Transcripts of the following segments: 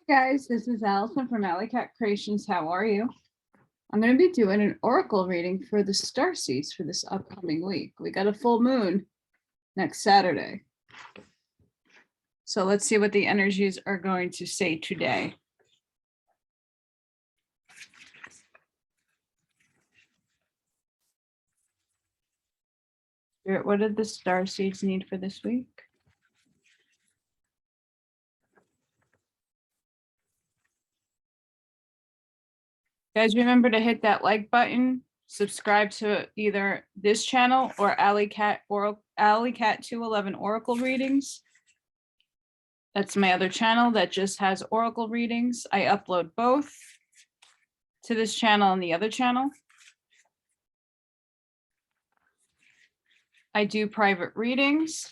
Guys, this is Allison from Allykatkreations. How are you? I'm going to be doing an oracle reading for the star seeds for this upcoming week. We got a full moon next Saturday. So let's see what the energies are going to say today. Spirit, what did the star seeds need for this week? Guys, remember to hit that like button, subscribe to either this channel or Allykat211 Oracle readings. That's my other channel that just has Oracle readings. I upload both to this channel and the other channel. I do private readings.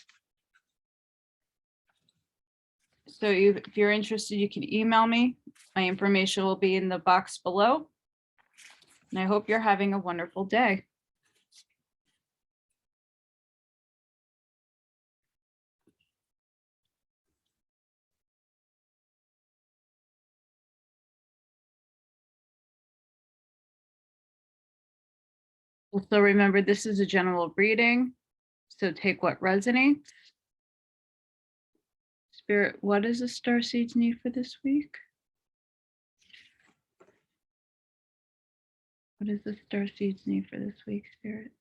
So if you're interested, you can email me. My information will be in the box below. And I hope you're having a wonderful day. Also remember, this is a general reading, so take what resonates. Spirit, what does the star seeds need for this week? What does the star seeds need for this week, Spirit?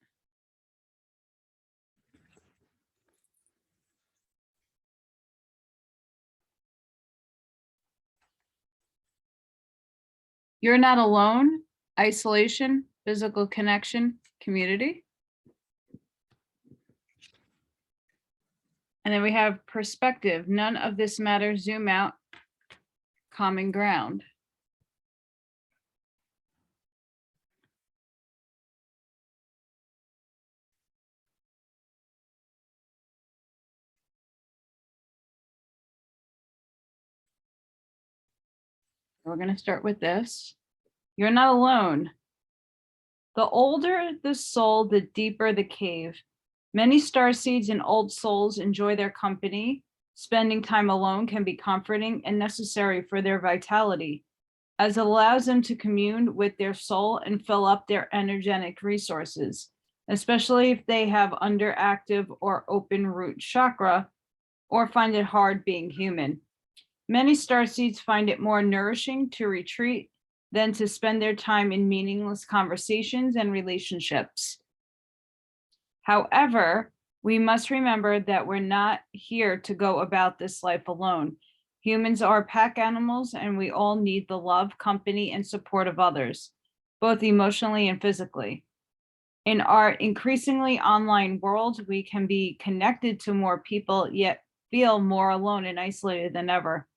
You're not alone. Isolation, physical connection, community. And then we have perspective. None of this matters. Zoom out. Common ground. We're going to start with this. You're not alone. The older the soul, the deeper the cave. Many starseeds and old souls enjoy their company. Spending time alone can be comforting and necessary for their vitality, as it allows them to commune with their soul and fill up their energetic resources, especially if they have underactive or open root chakra or find it hard being human. Many starseeds find it more nourishing to retreat than to spend their time in meaningless conversations and relationships. However, we must remember that we're not here to go about this life alone. Humans are pack animals, and we all need the love, company, and support of others, both emotionally and physically. In our increasingly online world, we can be connected to more people, yet feel more alone and isolated than ever.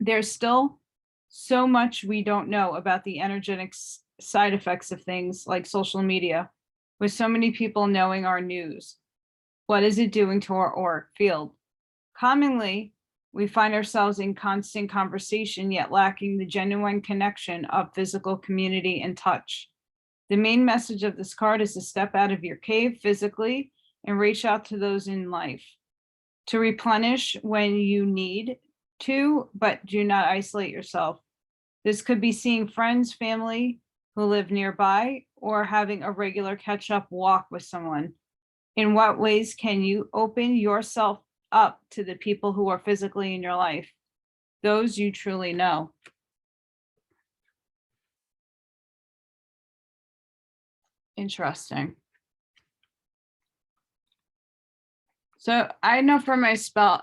There's still so much we don't know about the energetic side effects of things like social media, with so many people knowing our news. What is it doing to our auric field? Commonly, we find ourselves in constant conversation, yet lacking the genuine connection of physical community and touch. The main message of this card is to step out of your cave physically and reach out to those in life, to replenish when you need to, but do not isolate yourself. This could be seeing friends, family who live nearby, or having a regular catch-up walk with someone. In what ways can you open yourself up to the people who are physically in your life, those you truly know? Interesting. So I know for myself,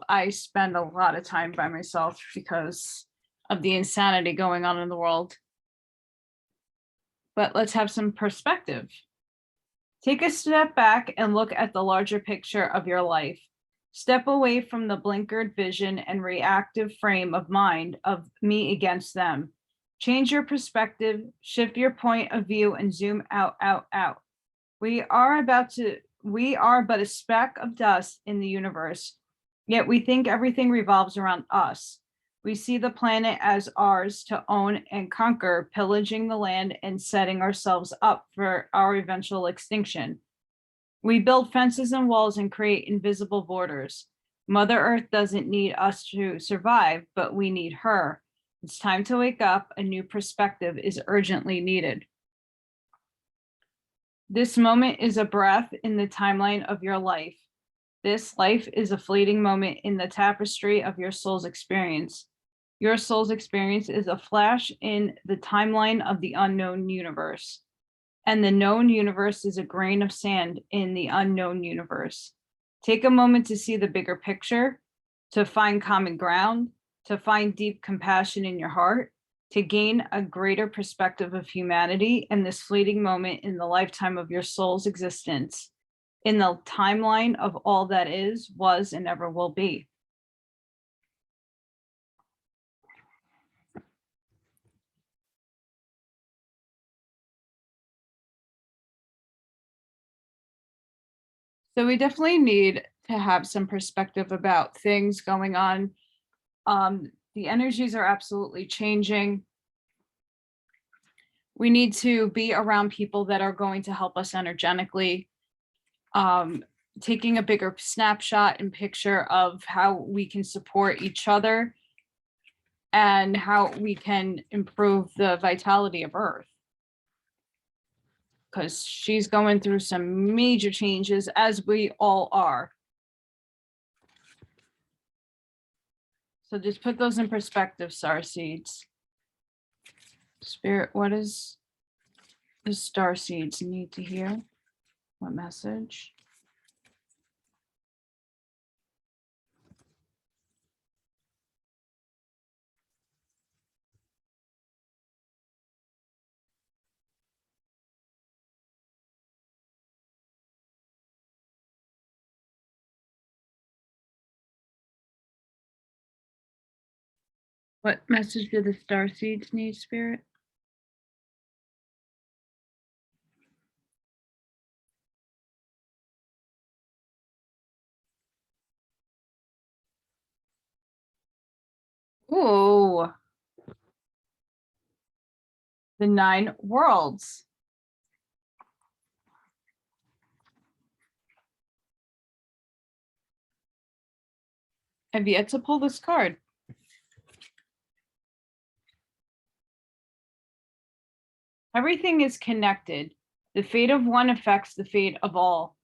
I spend a lot of time by myself because of the insanity going on in the world. But let's have some perspective. Take a step back and look at the larger picture of your life. Step away from the blinkered vision and reactive frame of mind of me against them. Change your perspective, shift your point of view, and zoom out, out, out. We are but a speck of dust in the universe, yet we think everything revolves around us. We see the planet as ours to own and conquer, pillaging the land and setting ourselves up for our eventual extinction. We build fences and walls and create invisible borders. Mother Earth doesn't need us to survive, but we need her. It's time to wake up. A new perspective is urgently needed. This moment is a breath in the timeline of your life. This life is a fleeting moment in the tapestry of your soul's experience. Your soul's experience is a flash in the timeline of the unknown universe. And the known universe is a grain of sand in the unknown universe. Take a moment to see the bigger picture, to find common ground, to find deep compassion in your heart, to gain a greater perspective of humanity in this fleeting moment in the lifetime of your soul's existence, in the timeline of all that is, was, and ever will be. So we definitely need to have some perspective about things going on. The energies are absolutely changing. We need to be around people that are going to help us energetically. Taking a bigger snapshot and picture of how we can support each other and how we can improve the vitality of Earth. Because she's going through some major changes, as we all are. So just put those in perspective, star seeds. Spirit, what does the star seeds need to hear? What message? What message do the star seeds need, Spirit? Ooh, the 9 worlds. I've yet to pull this card. Everything is connected. The fate of one affects the fate of all.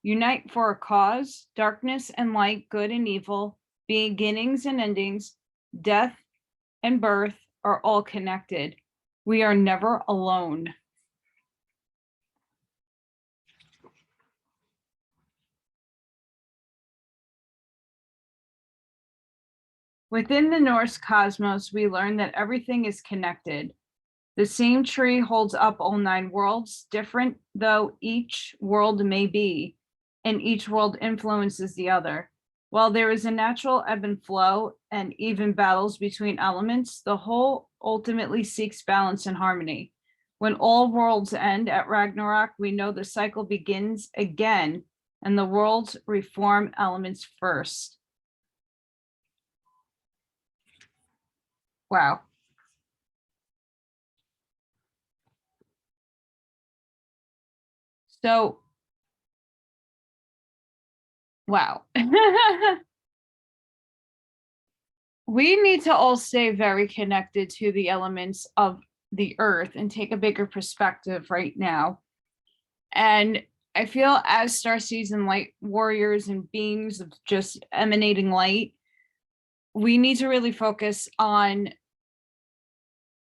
Unite for a cause, darkness and light, good and evil, beginnings and endings, death and birth are all connected. We are never alone. Within the Norse cosmos, we learn that everything is connected. The same tree holds up all 9 worlds, different though each world may be, and each world influences the other. While there is a natural ebb and flow and even battles between elements, the whole ultimately seeks balance and harmony. When all worlds end at Ragnarok, we know the cycle begins again, and the worlds reform elements first. Wow. So, wow. We need to all stay very connected to the elements of the earth and take a bigger perspective right now. And I feel as starseeds and light warriors and beings of just emanating light, we need to really focus on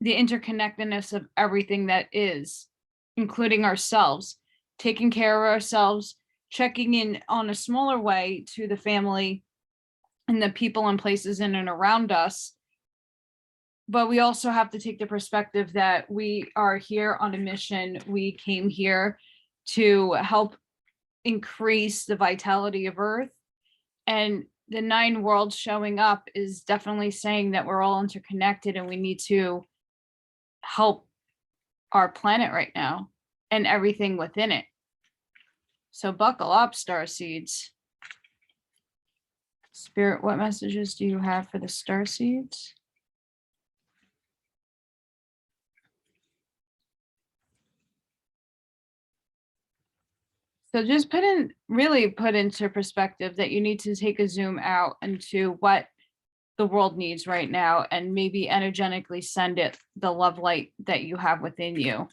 the interconnectedness of everything that is, including ourselves, taking care of ourselves, checking in on a smaller way to the family and the people and places in and around us. But we also have to take the perspective that we are here on a mission. We came here to help increase the vitality of Earth. And the 9 worlds showing up is definitely saying that we're all interconnected and we need to help our planet right now and everything within it. So buckle up, starseeds. Spirit, what messages do you have for the starseeds? So just really put into perspective that you need to take a zoom out into what the world needs right now and maybe energetically send it the love light that you have within you,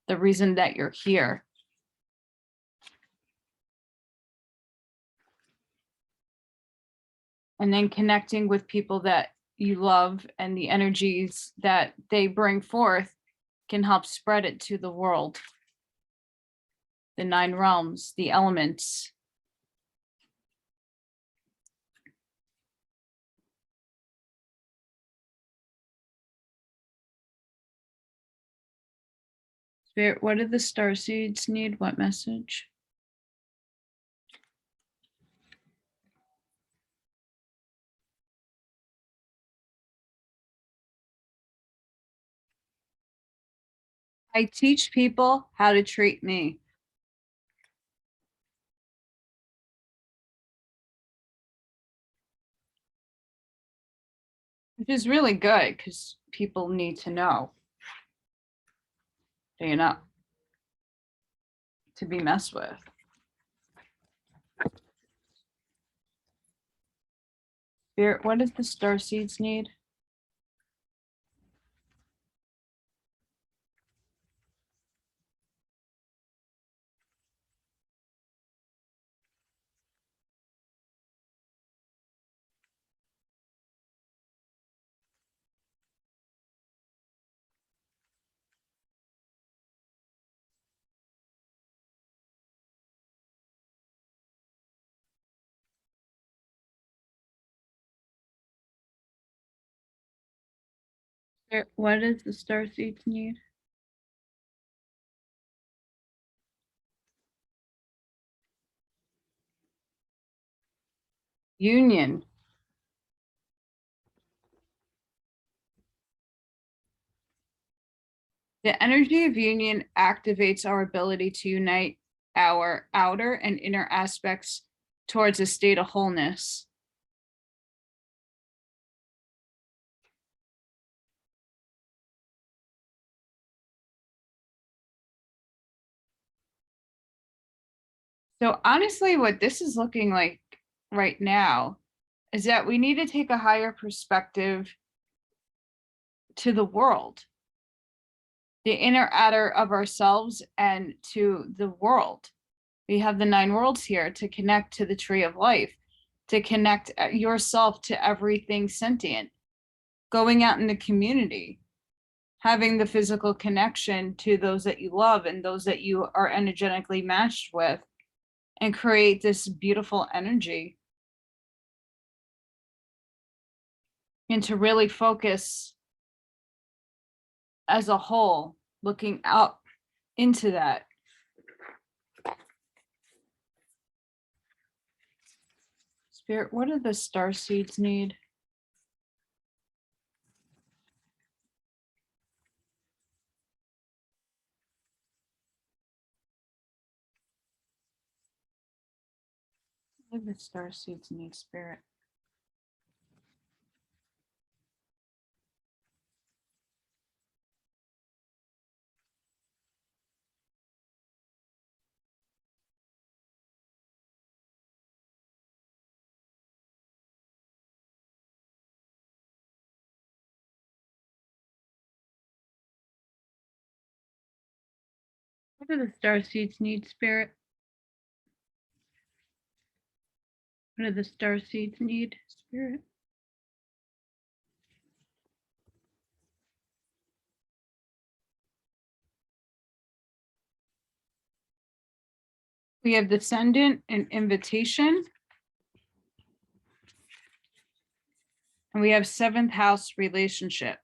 the reason that you're here. And then connecting with people that you love and the energies that they bring forth can help spread it to the world. The 9 realms, the elements. Spirit, what do the star seeds need? What message? I teach people how to treat me. Which is really good because people need to know, you know, to be messed with. Spirit, what does the star seeds need? Spirit, what does the star seeds need? Union. The energy of union activates our ability to unite our outer and inner aspects towards a state of wholeness. So honestly, what this is looking like right now is that we need to take a higher perspective to the world, the inner outer of ourselves and to the world. We have the 9 worlds here to connect to the tree of life, to connect yourself to everything sentient, going out in the community, having the physical connection to those that you love and those that you are energetically matched with, and create this beautiful energy. And to really focus as a whole, looking out into that. Spirit, what do the star seeds need? What do the star seeds need, Spirit? What do the star seeds need, Spirit? What do the star seeds need, Spirit? We have descendant and invitation. And we have 7th house relationship.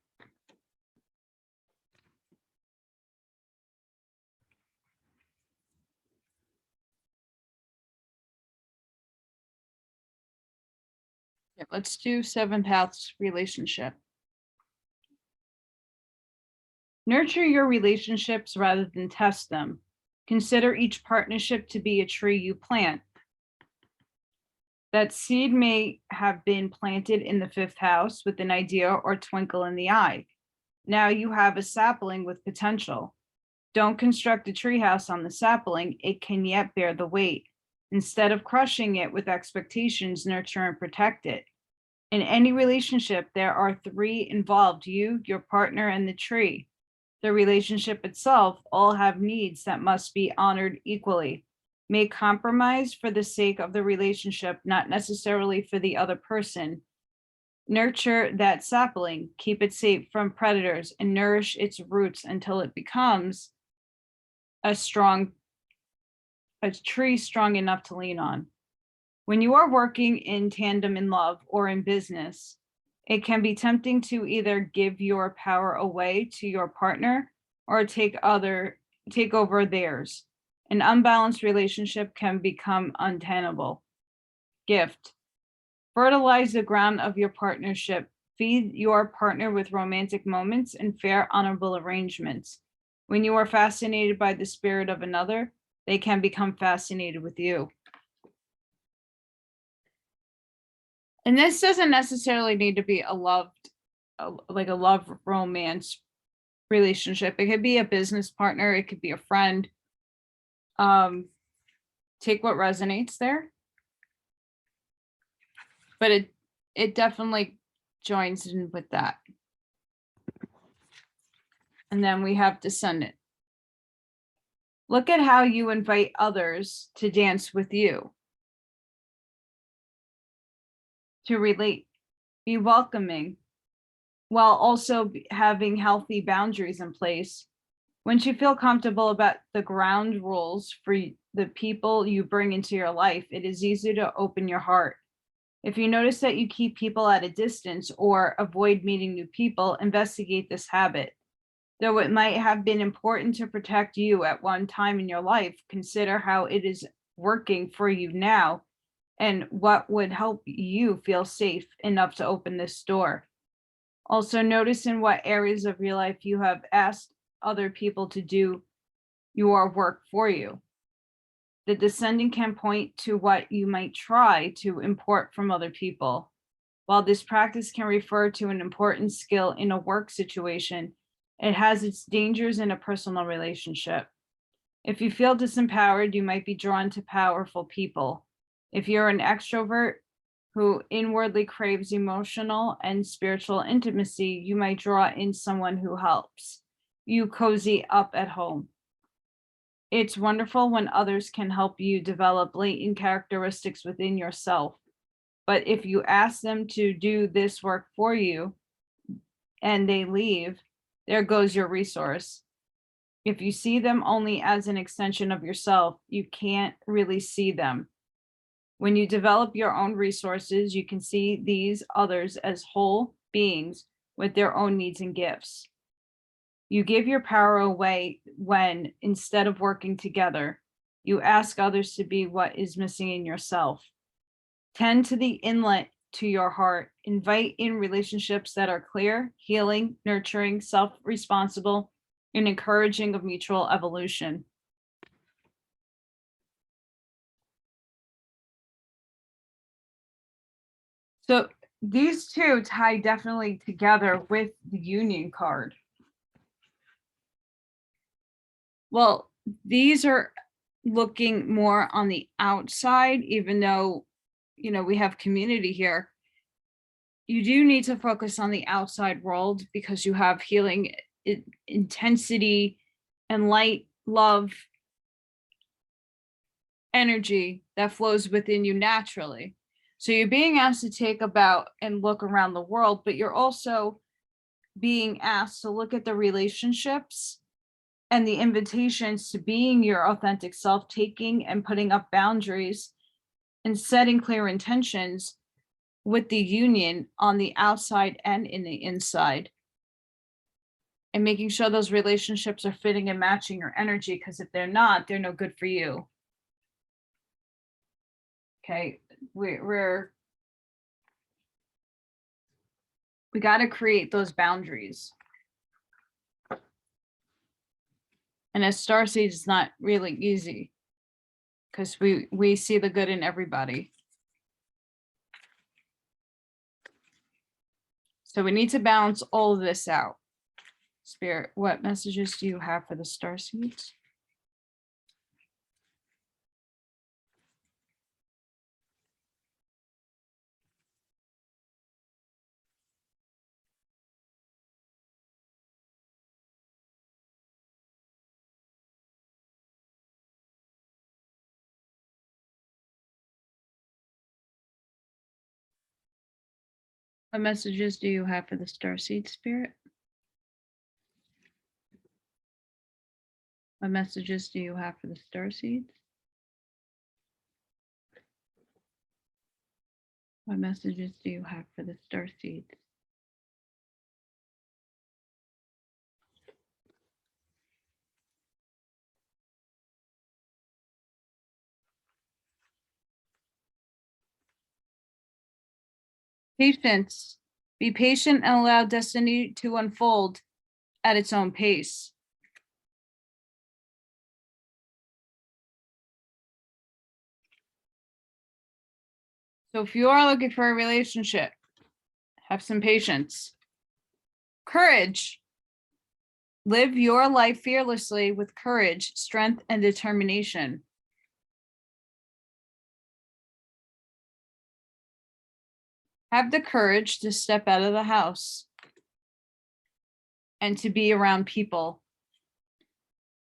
Yeah, let's do 7th house relationship. Nurture your relationships rather than test them. Consider each partnership to be a tree you plant. That seed may have been planted in the 5th house with an idea or twinkle in the eye. Now you have a sapling with potential. Don't construct a treehouse on the sapling. It can yet bear the weight. Instead of crushing it with expectations, nurture and protect it. In any relationship, there are three involved: you, your partner, and the tree. The relationship itself all have needs that must be honored equally. Make compromise for the sake of the relationship, not necessarily for the other person. Nurture that sapling, keep it safe from predators, and nourish its roots until it becomes a tree strong enough to lean on. When you are working in tandem in love or in business, it can be tempting to either give your power away to your partner or take over theirs. An unbalanced relationship can become untenable. Gift. Fertilize the ground of your partnership. Feed your partner with romantic moments and fair, honorable arrangements. When you are fascinated by the spirit of another, they can become fascinated with you. And this doesn't necessarily need to be a love romance relationship. It could be a business partner. It could be a friend. Take what resonates there. But it definitely joins in with that. And then we have descendant. Look at how you invite others to dance with you. To relate, be welcoming, while also having healthy boundaries in place. Once you feel comfortable about the ground rules for the people you bring into your life, it is easy to open your heart. If you notice that you keep people at a distance or avoid meeting new people, investigate this habit. Though it might have been important to protect you at one time in your life, consider how it is working for you now and what would help you feel safe enough to open this door. Also, notice in what areas of your life you have asked other people to do your work for you. The descendant can point to what you might try to import from other people. While this practice can refer to an important skill in a work situation, it has its dangers in a personal relationship. If you feel disempowered, you might be drawn to powerful people. If you're an extrovert who inwardly craves emotional and spiritual intimacy, you might draw in someone who helps you cozy up at home. It's wonderful when others can help you develop latent characteristics within yourself. But if you ask them to do this work for you and they leave, there goes your resource. If you see them only as an extension of yourself, you can't really see them. When you develop your own resources, you can see these others as whole beings with their own needs and gifts. You give your power away when, instead of working together, you ask others to be what is missing in yourself. Tend to the inlet to your heart. Invite in relationships that are clear, healing, nurturing, self-responsible, and encouraging of mutual evolution. So these two tie definitely together with the union card. Well, these are looking more on the outside, even though, you know, we have community here. You do need to focus on the outside world because you have healing, intensity, and light, love, energy that flows within you naturally. So you're being asked to take about and look around the world, but you're also being asked to look at the relationships and the invitations to being your authentic self, taking and putting up boundaries and setting clear intentions with the union on the outside and in the inside. And making sure those relationships are fitting and matching your energy, because if they're not, they're no good for you. Okay, we got to create those boundaries. And as starseeds, it's not really easy because we see the good in everybody. So we need to balance all of this out. Spirit, what messages do you have for the star seeds? What messages do you have for the star seed, Spirit? What messages do you have for the star seeds? What messages do you have for the star seeds? Patience. Be patient and allow destiny to unfold at its own pace. So if you are looking for a relationship, have some patience. Courage. Live your life fearlessly with courage, strength, and determination. Have the courage to step out of the house and to be around people.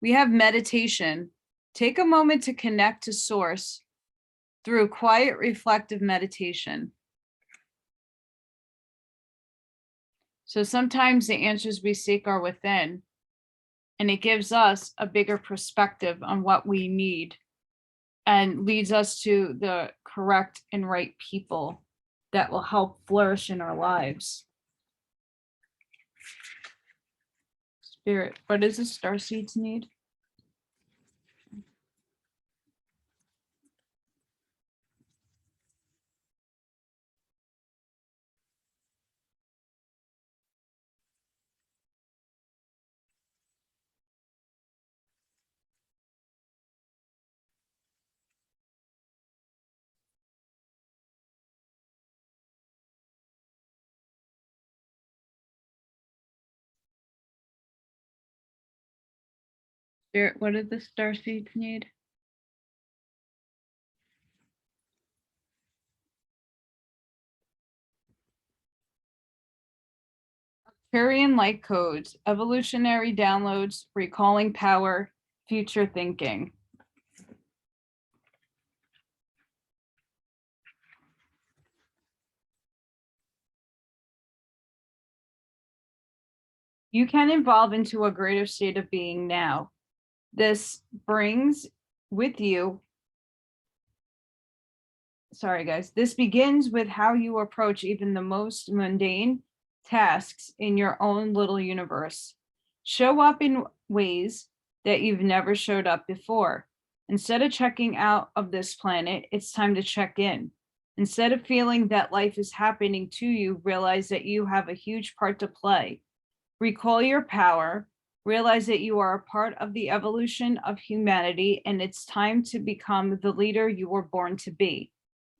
We have meditation. Take a moment to connect to source through quiet, reflective meditation. So sometimes the answers we seek are within, and it gives us a bigger perspective on what we need and leads us to the correct and right people that will help flourish in our lives. Spirit, what does the star seeds need? Spirit, what do the star seeds need? Arcturian light codes, evolutionary downloads, recalling power, future thinking. You can evolve into a greater state of being now. This brings with you, sorry guys, this begins with how you approach even the most mundane tasks in your own little universe. Show up in ways that you've never showed up before. Instead of checking out of this planet, it's time to check in. Instead of feeling that life is happening to you, realize that you have a huge part to play. Recall your power, realize that you are a part of the evolution of humanity, and it's time to become the leader you were born to be.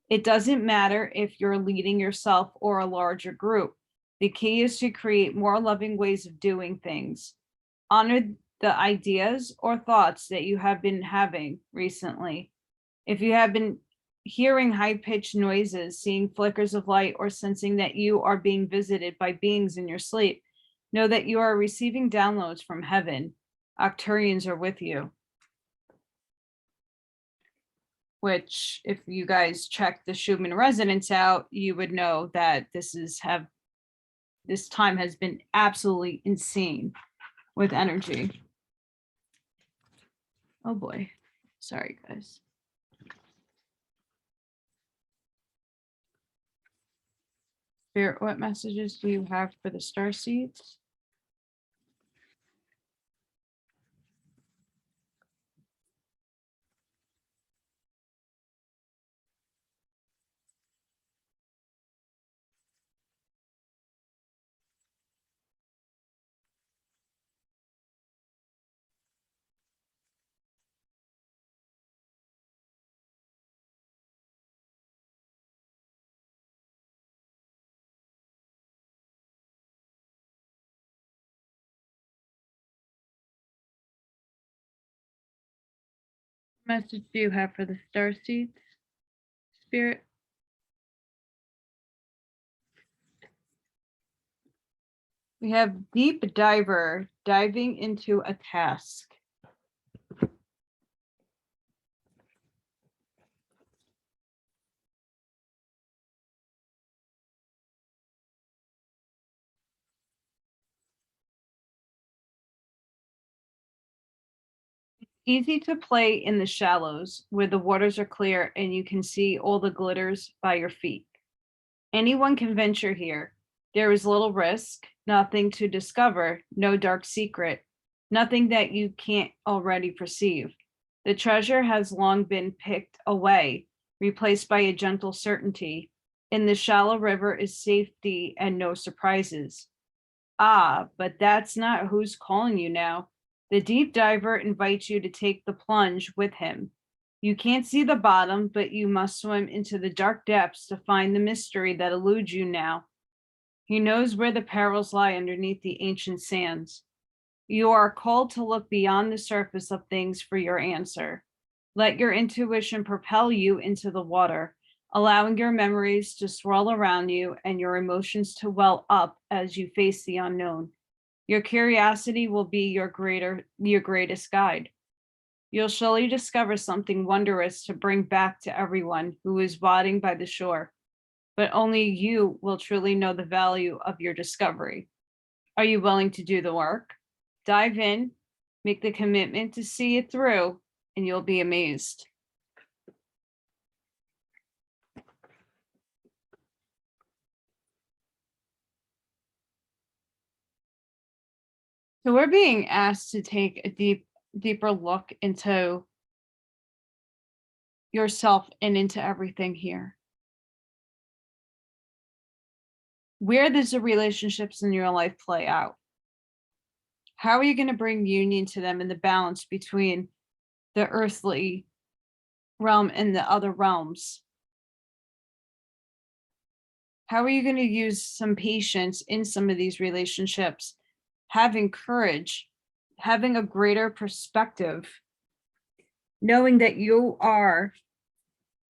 It doesn't matter if you're leading yourself or a larger group. The key is to create more loving ways of doing things. Honor the ideas or thoughts that you have been having recently. If you have been hearing high-pitched noises, seeing flickers of light, or sensing that you are being visited by beings in your sleep, know that you are receiving downloads from heaven. Arcturians are with you. Which, if you guys check the Schumann resonance out, you would know that this time has been absolutely insane with energy. Oh boy. Sorry, guys. Spirit, what messages do you have for the star seeds? Message do you have for the star seeds, Spirit? We have deep diver, diving into a task. Easy to play in the shallows where the waters are clear and you can see all the glitters by your feet. Anyone can venture here. There is little risk, nothing to discover, no dark secret, nothing that you can't already perceive. The treasure has long been picked away, replaced by a gentle certainty. In the shallow river is safety and no surprises. Ah, but that's not who's calling you now. The deep diver invites you to take the plunge with him. You can't see the bottom, but you must swim into the dark depths to find the mystery that eludes you now. He knows where the perils lie underneath the ancient sands. You are called to look beyond the surface of things for your answer. Let your intuition propel you into the water, allowing your memories to swirl around you and your emotions to well up as you face the unknown. Your curiosity will be your greatest guide. You'll surely discover something wondrous to bring back to everyone who is wading by the shore, but only you will truly know the value of your discovery. Are you willing to do the work? Dive in, make the commitment to see it through, and you'll be amazed. So we're being asked to take a deeper look into yourself and into everything here. Where does the relationships in your life play out? How are you going to bring union to them in the balance between the earthly realm and the other realms? How are you going to use some patience in some of these relationships, having courage, having a greater perspective, knowing that you are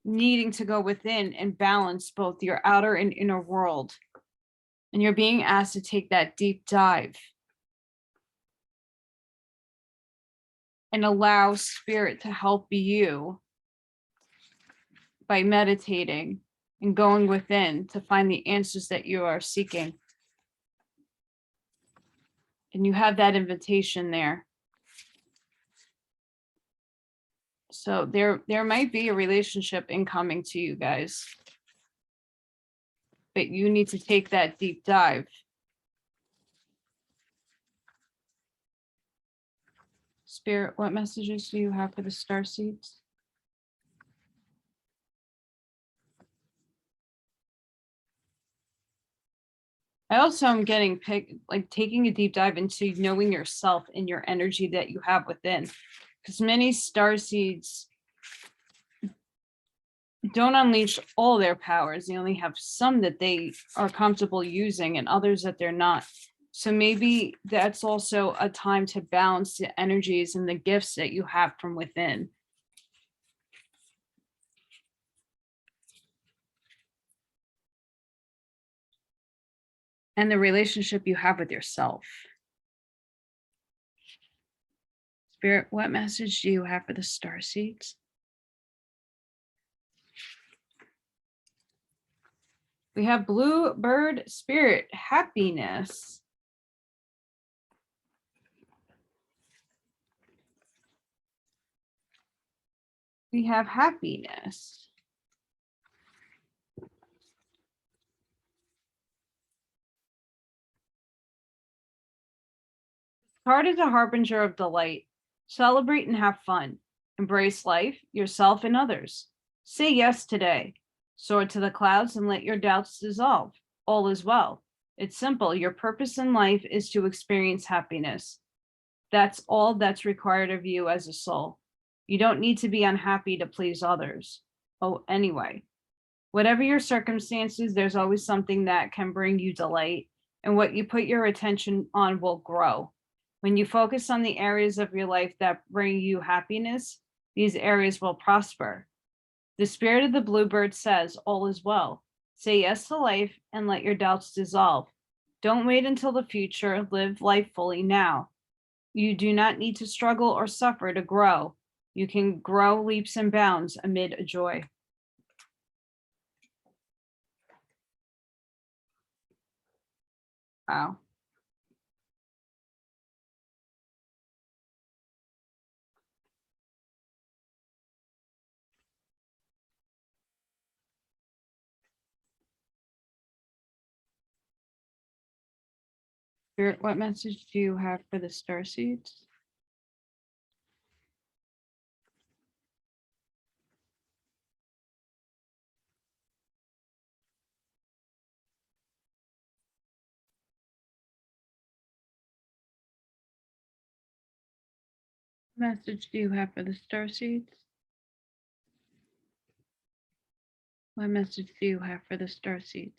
needing to go within and balance both your outer and inner world. And you're being asked to take that deep dive and allow spirit to help you by meditating and going within to find the answers that you are seeking. And you have that invitation there. So there might be a relationship incoming to you guys, but you need to take that deep dive. Spirit, what messages do you have for the star seeds? I also am getting like taking a deep dive into knowing yourself and your energy that you have within, because many star seeds don't unleash all their powers. They only have some that they are comfortable using and others that they're not. So maybe that's also a time to balance the energies and the gifts that you have from within. And the relationship you have with yourself. Spirit, what message do you have for the star seeds? We have Bluebird Spirit, happiness. We have happiness. Card is a harbinger of delight. Celebrate and have fun. Embrace life, yourself, and others. Say yes today. Soar to the clouds and let your doubts dissolve. All is well. It's simple. Your purpose in life is to experience happiness. That's all that's required of you as a soul. You don't need to be unhappy to please others. Oh, anyway, whatever your circumstances, there's always something that can bring you delight, and what you put your attention on will grow. When you focus on the areas of your life that bring you happiness, these areas will prosper. The spirit of the bluebird says, all is well. Say yes to life and let your doubts dissolve. Don't wait until the future. Live life fully now. You do not need to struggle or suffer to grow. You can grow leaps and bounds amid a joy. Wow. Spirit, what message do you have for the starseeds? What message do you have for the starseeds? What message do you have for the starseeds?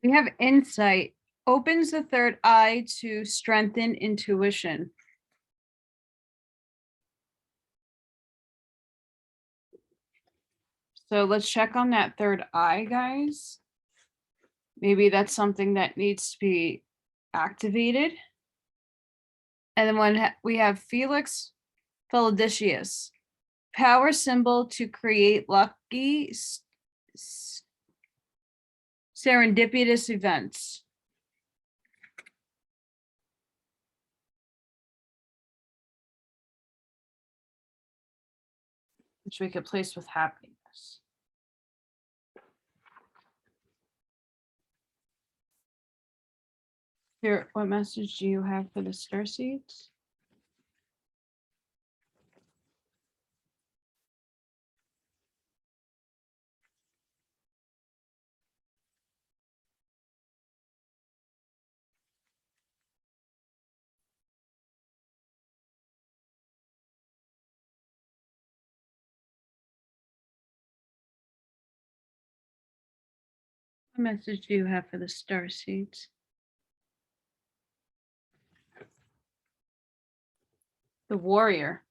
We have insight. Opens the third eye to strengthen intuition. So let's check on that third eye, guys. Maybe that's something that needs to be activated. And then when we have Felix Felidicius, power symbol to create lucky serendipitous events. Which we could place with happiness. Here, what message do you have for the starseeds? What message do you have for the starseeds? The warrior.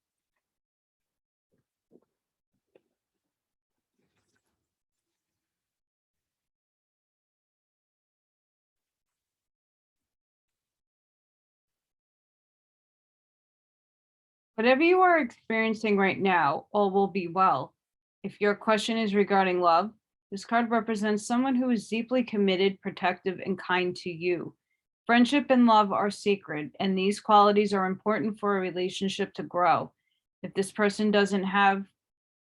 Whatever you are experiencing right now, all will be well. If your question is regarding love, this card represents someone who is deeply committed, protective, and kind to you. Friendship and love are sacred, and these qualities are important for a relationship to grow. If this person doesn't have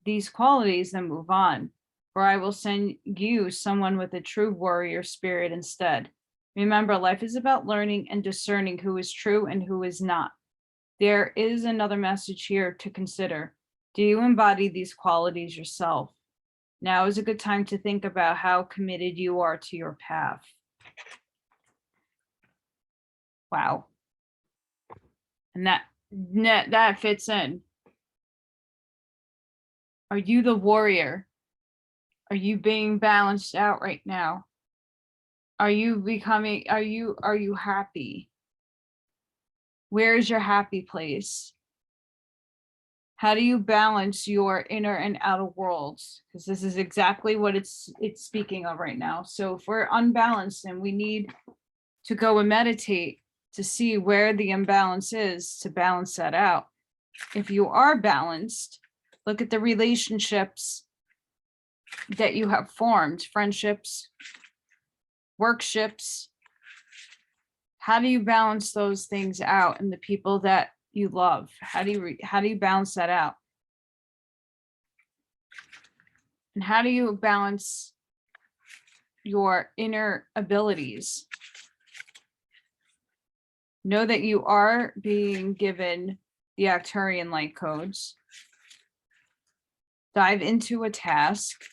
these qualities, then move on, or I will send you someone with a true warrior spirit instead. Remember, life is about learning and discerning who is true and who is not. There is another message here to consider. Do you embody these qualities yourself? Now is a good time to think about how committed you are to your path. Wow. And that fits in. Are you the warrior? Are you being balanced out right now? Are you happy? Where is your happy place? How do you balance your inner and outer worlds? Because this is exactly what it's speaking of right now. So if we're unbalanced and we need to go and meditate to see where the imbalance is to balance that out. If you are balanced, look at the relationships that you have formed, friendships, workships. How do you balance those things out and the people that you love? How do you balance that out? And how do you balance your inner abilities? Know that you are being given the Arcturian light codes. Dive into a task.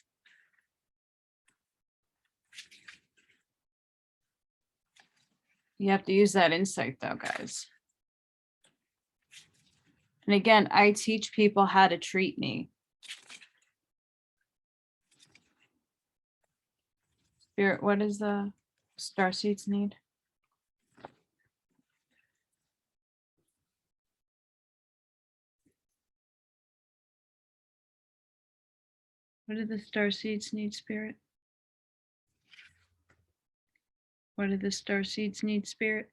You have to use that insight though, guys. And again, I teach people how to treat me. Spirit, what does the star seeds need? What do the star seeds need, Spirit? What do the star seeds need, Spirit?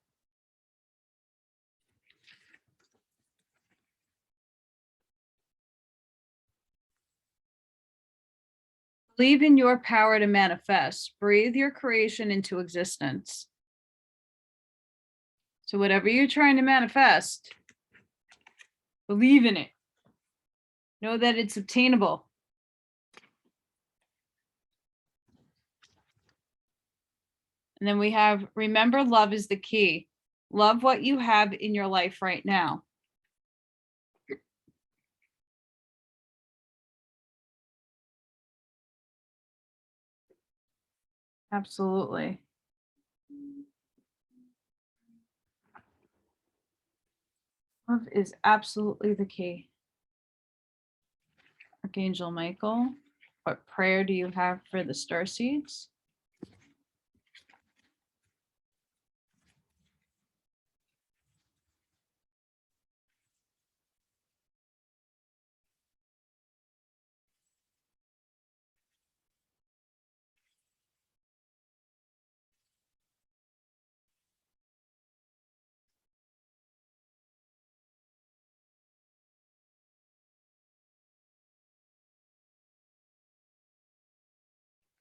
Believe in your power to manifest. Breathe your creation into existence. So whatever you're trying to manifest, believe in it. Know that it's obtainable. And then we have, remember, love is the key. Love what you have in your life right now. Absolutely. Love is absolutely the key. Archangel Michael, what prayer do you have for the star seeds?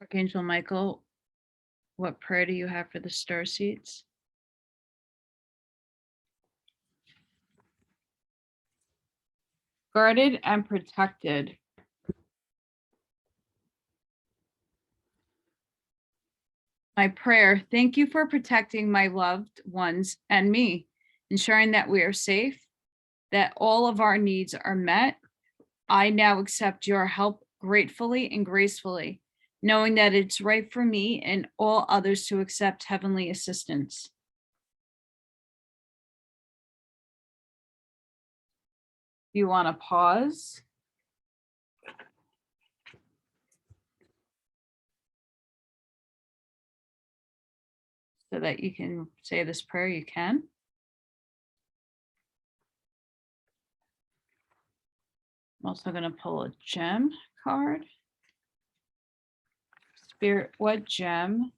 Archangel Michael, what prayer do you have for the star seeds? Guarded and protected. My prayer, thank you for protecting my loved ones and me, ensuring that we are safe, that all of our needs are met. I now accept your help gratefully and gracefully, knowing that it's right for me and all others to accept heavenly assistance. You want to pause? So that you can say this prayer, you can. I'm also going to pull a gem card. Spirit, what gem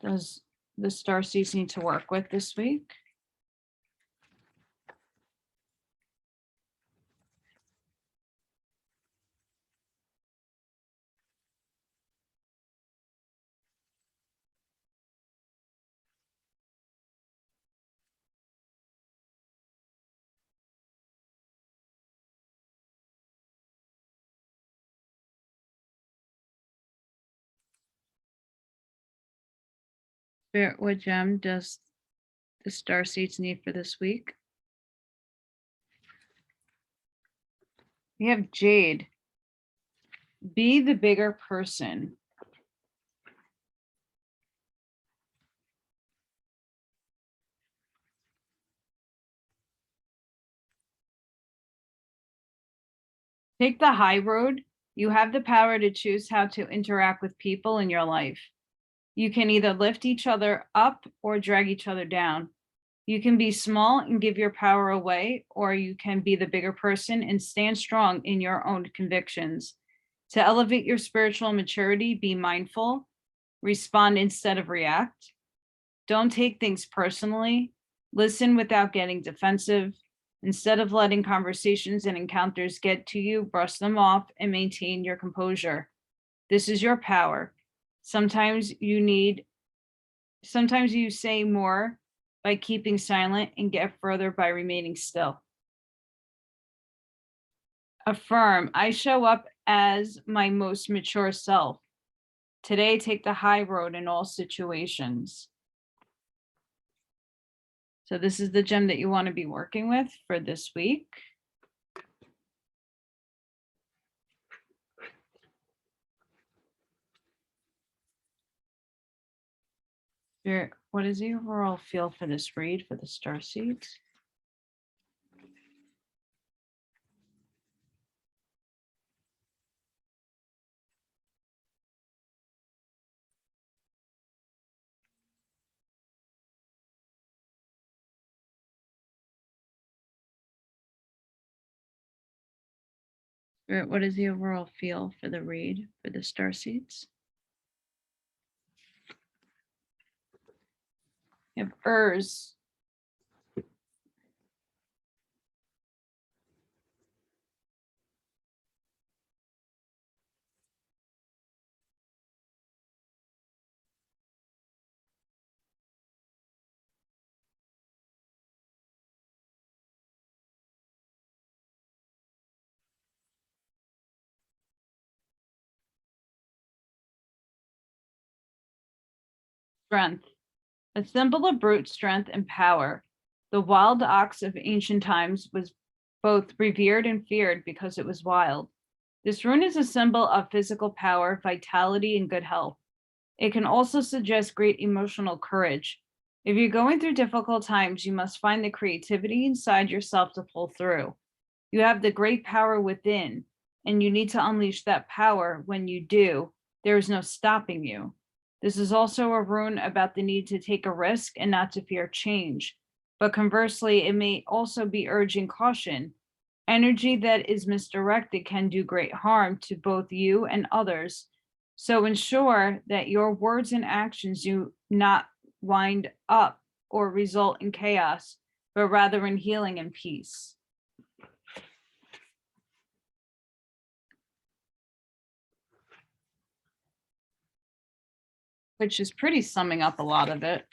does the star seeds need to work with this week? Spirit, what gem does the star seeds need for this week? We have jade. Be the bigger person. Take the high road. You have the power to choose how to interact with people in your life. You can either lift each other up or drag each other down. You can be small and give your power away, or you can be the bigger person and stand strong in your own convictions. To elevate your spiritual maturity, be mindful, respond instead of react. Don't take things personally. Listen without getting defensive. Instead of letting conversations and encounters get to you, brush them off and maintain your composure. This is your power. Sometimes you say more by keeping silent and get further by remaining still. Affirm, I show up as my most mature self. Today, take the high road in all situations. So this is the gem that you want to be working with for this week. Spirit, what is the overall feel for this read for the star seeds? Spirit, what is the overall feel for the read for the star seeds? You have Urs. Strength. A symbol of brute strength and power. The wild ox of ancient times was both revered and feared because it was wild. This rune is a symbol of physical power, vitality, and good health. It can also suggest great emotional courage. If you're going through difficult times, you must find the creativity inside yourself to pull through. You have the great power within, and you need to unleash that power. When you do, there is no stopping you. This is also a rune about the need to take a risk and not to fear change. But conversely, it may also be urging caution. Energy that is misdirected can do great harm to both you and others. So ensure that your words and actions do not wind up or result in chaos, but rather in healing and peace. Which is pretty summing up a lot of it.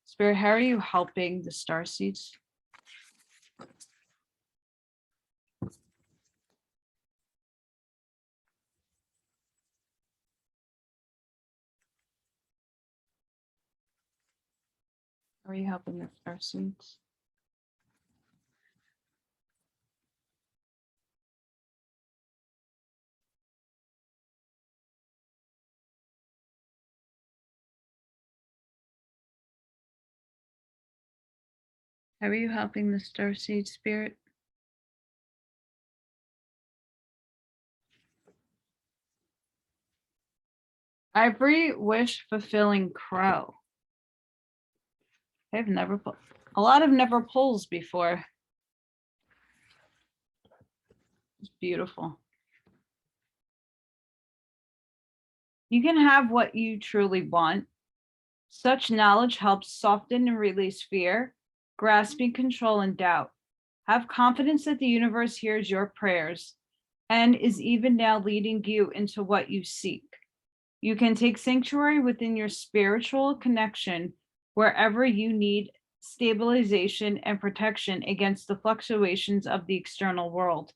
Spirit, how are you helping the star seeds? How are you helping the star seeds? How are you helping the star seed, Spirit? Ivory wish fulfilling crow. I've never pulled a lot of never pulls before. It's beautiful. You can have what you truly want. Such knowledge helps soften and release fear, grasping control and doubt. Have confidence that the universe hears your prayers and is even now leading you into what you seek. You can take sanctuary within your spiritual connection wherever you need stabilization and protection against the fluctuations of the external world.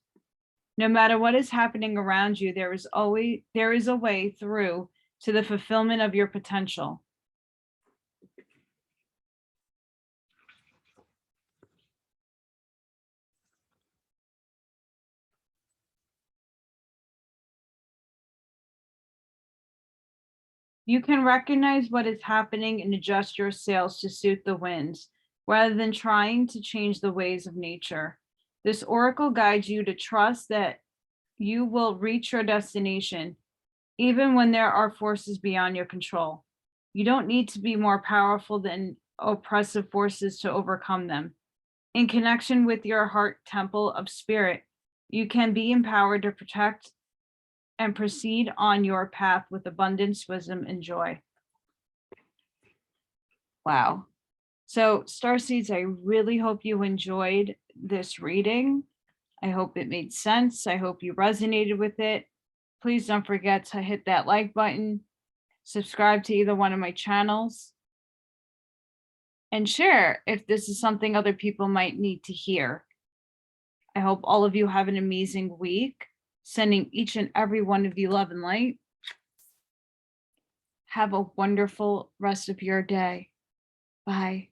No matter what is happening around you, there is a way through to the fulfillment of your potential. You can recognize what is happening and adjust your sails to suit the winds, rather than trying to change the ways of nature. This oracle guides you to trust that you will reach your destination, even when there are forces beyond your control. You don't need to be more powerful than oppressive forces to overcome them. In connection with your heart temple of spirit, you can be empowered to protect and proceed on your path with abundance, wisdom, and joy. Wow. So, Starseeds, I really hope you enjoyed this reading. I hope it made sense. I hope you resonated with it. Please don't forget to hit that like button, subscribe to either one of my channels, and share if this is something other people might need to hear. I hope all of you have an amazing week. Sending each and every one of you love and light. Have a wonderful rest of your day. Bye.